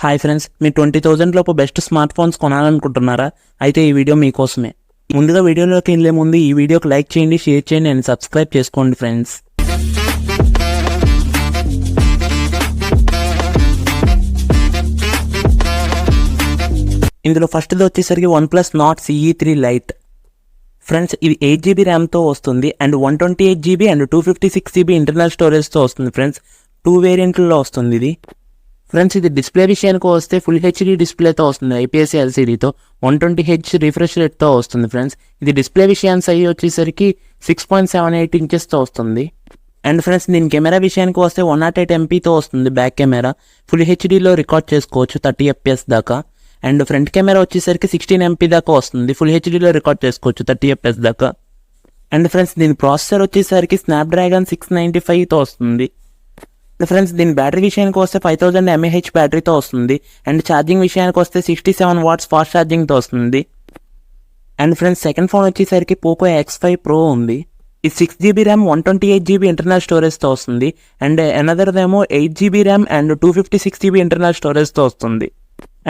Hi friends, మీ 20,000 లోపు best smart phones కొనాలనుకుంటున్నారా? అయితే ఈ వీడియో మీకోసమే. ముందుగా వీడియోలోకి వెళ్ళే ముందు ఈ వీడియోకి లైక్ చేయండి, షేర్ చేయండి అండ్ సబ్స్క్రైబ్ చేసుకోండి ఫ్రెండ్స్. ఇందులో ఫస్ట్ది వచ్చేసరికి OnePlus Nord CE3 light. Friends, ఇది 8GB ర్యామ్తో వస్తుంది and 128GB and 256GB internal స్టోరేజ్తో వస్తుంది ఫ్రెండ్స్. 2 వేరియంట్లలో వస్తుంది ఇది. ఫ్రెండ్స్, ఇది డిస్ప్లే విషయానికి వస్తే ఫుల్ హెచ్డీ డిస్ప్లేతో వస్తుంది, IPS LCDతో 120Hz రిఫ్రెష్ రేట్తో వస్తుంది ఫ్రెండ్స్. ఇది డిస్ప్లే విషయానికి సైజ్ వచ్చేసరికి 6.78 ఇంచెస్తో వస్తుంది. అండ్ ఫ్రెండ్స్, దీని కెమెరా విషయానికి వస్తే 108MP వస్తుంది బ్యాక్ కెమెరా. ఫుల్ హెచ్డీలో రికార్డ్ చేసుకోవచ్చు 30 FPS దాకా. అండ్ ఫ్రంట్ కెమెరా వచ్చేసరికి 16MP దాకా వస్తుంది, ఫుల్ హెచ్డీలో రికార్డ్ చేసుకోవచ్చు 30 FPS దాకా. అండ్ ఫ్రెండ్స్, దీని ప్రాసెసర్ వచ్చేసరికి స్నాప్డ్రాగన్ 695తో వస్తుంది. ఫ్రెండ్స్, దీని బ్యాటరీ విషయానికి వస్తే 5000 mAh బ్యాటరీతో వస్తుంది. అండ్ ఛార్జింగ్ విషయానికి వస్తే 67 watts ఫాస్ట్ ఛార్జింగ్తో వస్తుంది. అండ్ ఫ్రెండ్స్, సెకండ్ ఫోన్ వచ్చేసరికి Poco X5 Pro ఉంది. ఇది 6GB ర్యామ్ 128GB ఇంటర్నల్ స్టోరేజ్తో వస్తుంది. అండ్ అనదర్దేమో 8GB RAM and 256GB internal స్టోరేజ్తో వస్తుంది.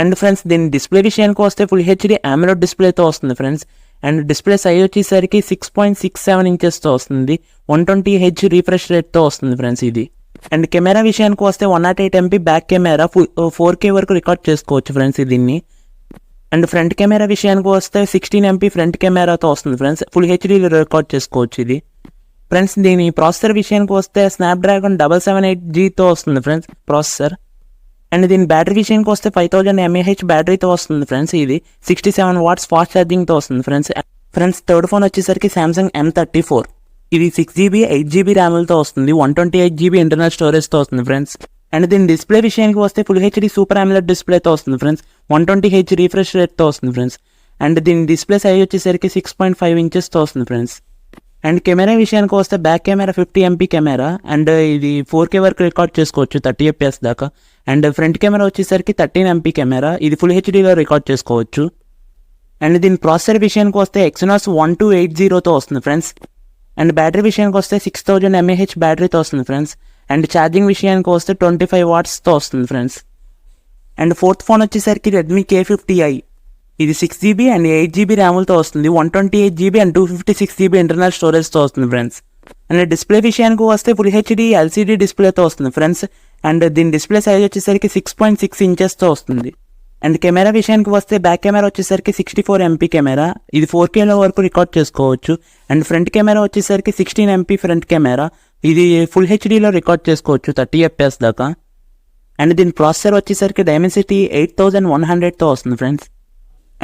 అండ్ ఫ్రెండ్స్, దీని డిస్ప్లే విషయానికి వస్తే ఫుల్ హెచ్డీ AMOLED డిస్ప్లేతో వస్తుంది ఫ్రెండ్స్. అండ్ డిస్ప్లే సైజ్ వచ్చేసరికి 6.67 ఇంచెస్తో వస్తుంది, 120Hz రిఫ్రెష్ రేట్తో వస్తుంది ఫ్రెండ్స్ ఇది. అండ్ కెమెరా విషయానికి వస్తే 108MP బ్యాక్ కెమెరా 4K వరకు రికార్డ్ చేసుకోవచ్చు ఫ్రెండ్స్ దీన్ని. అండ్ ఫ్రంట్ కెమెరా విషయానికి వస్తే 16MP ఫ్రంట్ కెమెరాతో వస్తుంది ఫ్రెండ్స్, ఫుల్ హెచ్డీలో రికార్డ్ చేసుకోవచ్చు ఇది. ఫ్రెండ్స్, దీని ప్రాసెసర్ విషయానికి వస్తే స్నాప్డ్రాగన్ 778Gతో వస్తుంది ఫ్రెండ్స్ ప్రాసెసర్. అండ్ దీని బ్యాటరీ విషయానికి వస్తే 5000 mAh బ్యాటరీతో వస్తుంది ఫ్రెండ్స్. ఇది 67 watts ఫాస్ట్ ఛార్జింగ్తో వస్తుంది ఫ్రెండ్స్. ఫ్రెండ్స్, థర్డ్ ఫోన్ వచ్చేసరికి Samsung M34. ఇది 6GB 8GB ర్యామ్లతో వస్తుంది, 128GB ఇంటర్నల్ స్టోరేజ్తో వస్తుంది ఫ్రెండ్స్. అండ్ దీని డిస్ప్లే విషయానికి వస్తే ఫుల్ హెచ్డీ సూపర్ AMOLED డిస్ప్లేతో వస్తుంది ఫ్రెండ్స్, 120Hz రిఫ్రెష్ రేట్తో వస్తుంది ఫ్రెండ్స్. అండ్ దీని డిస్ప్లే సైజ్ వచ్చేసరికి 6.5 ఇంచెస్తో వస్తుంది ఫ్రెండ్స్. అండ్ కెమెరా విషయానికి వస్తే back camera 50MP camera and ఇది 4K వరకు రికార్డ్ చేసుకోవచ్చు 30 FPS దాకా. అండ్ ఫ్రంట్ కెమెరా వచ్చేసరికి 13MP కెమెరా, ఇది ఫుల్ హెచ్డీలో రికార్డ్ చేసుకోవచ్చు. అండ్ దీని ప్రాసెసర్ విషయానికి వస్తే Exynos 1280తో వస్తుంది ఫ్రెండ్స్. అండ్ బ్యాటరీ విషయానికి వస్తే 6000 mAh బ్యాటరీతో వస్తుంది ఫ్రెండ్స్. అండ్ ఛార్జింగ్ విషయానికి వస్తే 25 wattsతో వస్తుంది ఫ్రెండ్స్. అండ్ ఫోర్త్ ఫోన్ వచ్చేసరికి Redmi K50i. ఇది 6GB అండ్ 8GB ర్యామ్లతో వస్తుంది, 128GB అండ్ 256GB ఇంటర్నల్ స్టోరేజ్తో వస్తుంది ఫ్రెండ్స్. అండ్ డిస్ప్లే విషయానికి వస్తే ఫుల్ హెచ్డీ LCD డిస్ప్లేతో వస్తుంది ఫ్రెండ్స్. అండ్ దీని డిస్ప్లే సైజ్ వచ్చేసరికి 6.6 ఇంచెస్తో వస్తుంది. అండ్ కెమెరా విషయానికి వస్తే బ్యాక్ కెమెరా వచ్చేసరికి 64MP కెమెరా, ఇది 4Kలో వరకు రికార్డ్ చేసుకోవచ్చు. అండ్ ఫ్రంట్ కెమెరా వచ్చేసరికి 16MP ఫ్రంట్ కెమెరా, ఇది ఫుల్ హెచ్డీలో రికార్డ్ చేసుకోవచ్చు 30 FPS దాకా. అండ్ దీని ప్రాసెసర్ వచ్చేసరికి Dimensity 8100తో వస్తుంది ఫ్రెండ్స్.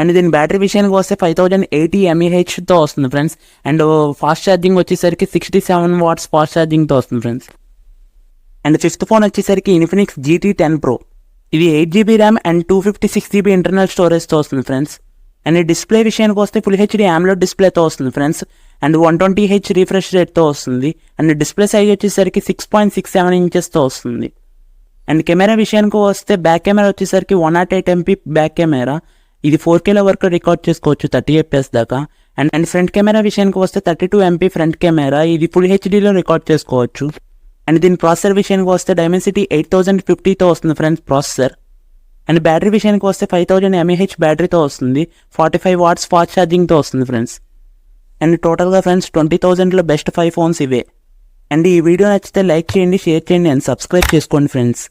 అండ్ దీని బ్యాటరీ విషయానికి వస్తే 5080 mAhతో వస్తుంది ఫ్రెండ్స్. అండ్ ఫాస్ట్ ఛార్జింగ్ వచ్చేసరికి 67 watts ఫాస్ట్ ఛార్జింగ్తో వస్తుంది ఫ్రెండ్స్. అండ్ ఫిఫ్త్ ఫోన్ వచ్చేసరికి Infinix GT 10 Pro. ఇది 8GB RAM and 256GB internal స్టోరేజ్తో వస్తుంది ఫ్రెండ్స్. అండ్ డిస్ప్లే విషయానికి వస్తే ఫుల్ హెచ్డీ AMOLED డిస్ప్లేతో వస్తుంది ఫ్రెండ్స్. అండ్ 120Hz రిఫ్రెష్ రేట్తో వస్తుంది. అండ్ డిస్ప్లే సైజ్ వచ్చేసరికి 6.67 ఇంచెస్తో వస్తుంది. అండ్ కెమెరా విషయానికి వస్తే బ్యాక్ కెమెరా వచ్చేసరికి 108MP బ్యాక్ కెమెరా, ఇది 4Kలో వరకు రికార్డ్ చేసుకోవచ్చు 30 FPS దాకా. అండ్ ఫ్రంట్ కెమెరా విషయానికి వస్తే 32MP ఫ్రంట్ కెమెరా, ఇది ఫుల్ హెచ్డీలో రికార్డ్ చేసుకోవచ్చు. అండ్ దీని ప్రాసెసర్ విషయానికి వస్తే Dimensity 8050తో వస్తుంది ఫ్రెండ్స్ ప్రాసెసర్. అండ్ బ్యాటరీ విషయానికి వస్తే 5000 mAh బ్యాటరీతో వస్తుంది, 45 watts ఫాస్ట్ ఛార్జింగ్తో వస్తుంది ఫ్రెండ్స్. అండ్ టోటల్గా ఫ్రెండ్స్ 20,000లో బెస్ట్ 5 ఫోన్స్ ఇవే. అండ్ ఈ వీడియో నచ్చితే లైక్ చేయండి, షేర్ చేయండి అండ్ సబ్స్క్రైబ్ చేసుకోండి ఫ్రెండ్స్.